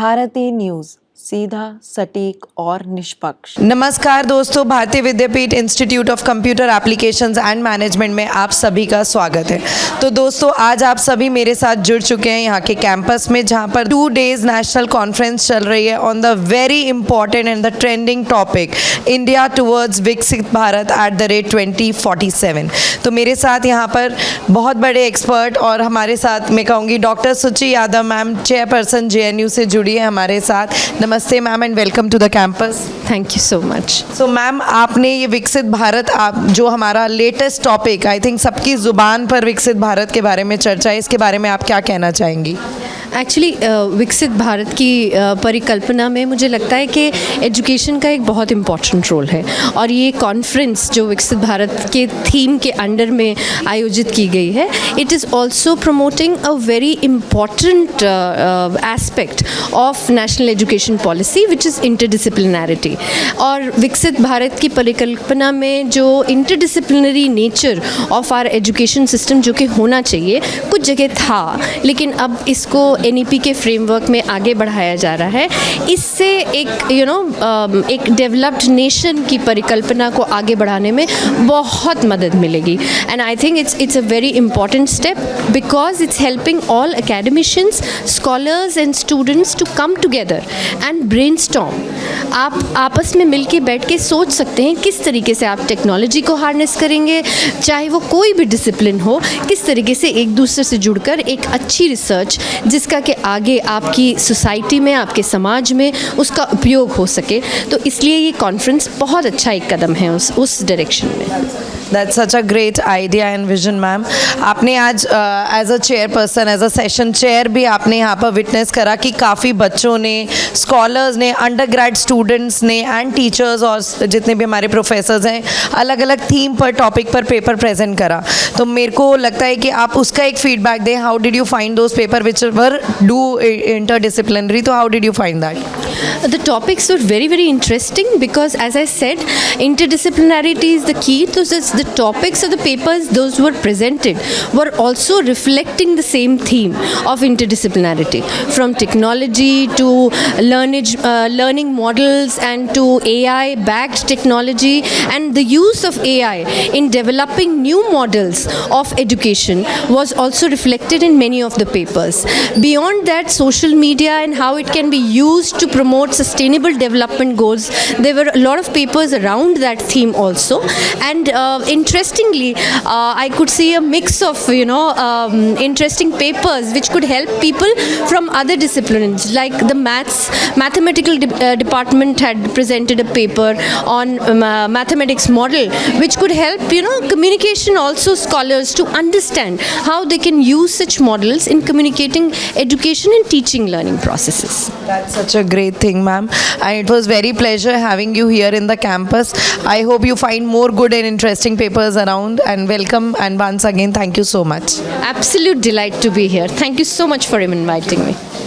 भारतीय न्यूज़, सीधा, सटीक और निष्पक्ष। नमस्कार दोस्तों, Bharati Vidyapeeth institute of computer applications and management में आप सभी का स्वागत है। तो दोस्तों, आज आप सभी मेरे साथ जुड़ चुके हैं यहाँ के कैंपस में, जहाँ पर 2 डेज नेशनल कॉन्फ्रेंस चल रही है on the very important and the trending topic India towards विकसित भारत @2047। तो मेरे साथ यहाँ पर बहुत बड़े एक्सपर्ट और हमारे साथ मैं कहूँगी डॉक्टर सुचि यादव मैम, चेयरपर्सन JNU से जुड़ी है हमारे साथ। नमस्ते ma'am and welcome to the campus. Thank you so much. So ma'am, आपने ये विकसित भारत, आप जो हमारा लेटेस्ट टॉपिक, आई थिंक सबकी ज़ुबान पर विकसित भारत के बारे में चर्चा है, इसके बारे में आप क्या कहना चाहेंगी? एक्चुअली विकसित भारत की परिकल्पना में मुझे लगता है कि एजुकेशन का एक बहुत इम्पॉर्टेंट रोल है, और ये कॉन्फ्रेंस जो विकसित भारत के थीम के अंडर में आयोजित की गई है, it is also promoting a very important aspect of national education policy which is interdisciplinarity. और विकसित भारत की परिकल्पना में जो interdisciplinary nature of our education system जो कि होना चाहिए, कुछ जगह था, लेकिन अब इसको NEP के फ्रेमवर्क में आगे बढ़ाया जा रहा है। इससे एक एक डेवलप्ड नेशन की परिकल्पना को आगे बढ़ाने में बहुत मदद मिलेगी। And I think it's a very important step because it's helping all academicians, scholars and students to come together and brainstorm। आप आपस में मिलके बैठ के सोच सकते हैं किस तरीके से आप टेक्नोलॉजी को हार्नेस करेंगे, चाहे वो कोई भी डिसिप्लिन हो, किस तरीके से एक दूसरे से जुड़कर एक अच्छी रिसर्च जिसका कि आगे आपकी सोसाइटी में, आपके समाज में उसका उपयोग हो सके। तो इसलिए ये कॉन्फ्रेंस बहुत अच्छा एक कदम है उस डायरेक्शन में। That's such a great idea and vision ma'am. आपने आज as a chairperson, as a session chair भी आपने यहाँ पर विटनेस करा कि काफ़ी बच्चों ने, स्कॉलर्स ने, अंडर ग्रेड स्टूडेंट्स ने एंड टीचर्स और जितने भी हमारे प्रोफेसर्स हैं, अलग अलग थीम पर, टॉपिक पर पेपर प्रेजेंट करा। तो मेरे को लगता है कि आप उसका एक फीडबैक दें। How did you find those paper which were do interdisciplinary? तो how did you find that? The topics were very, very interesting because, as I said, interdisciplinarity is the key. So the topics of the papers, those were presented, were also reflecting the same theme of interdisciplinarity, from technology to learning models and to AI-backed technology, and the use of AI in developing new models of education was also reflected in many of the papers. Beyond that, social media and how it can be used to promote sustainable development goals, there were a lot of papers around that theme also. And interestingly, I could see a mix of interesting papers which could help people from other disciplines, like the mathematical department had presented a paper on mathematics model which could help communication also scholars to understand how they can use such models in communicating education and teaching learning processes. That's such a great thing, ma'am. And it was very pleasure having you here in the campus. I hope you find more good and interesting papers around, and welcome, and once again, thank you so much. Absolute delight to be here. Thank you so much for inviting me.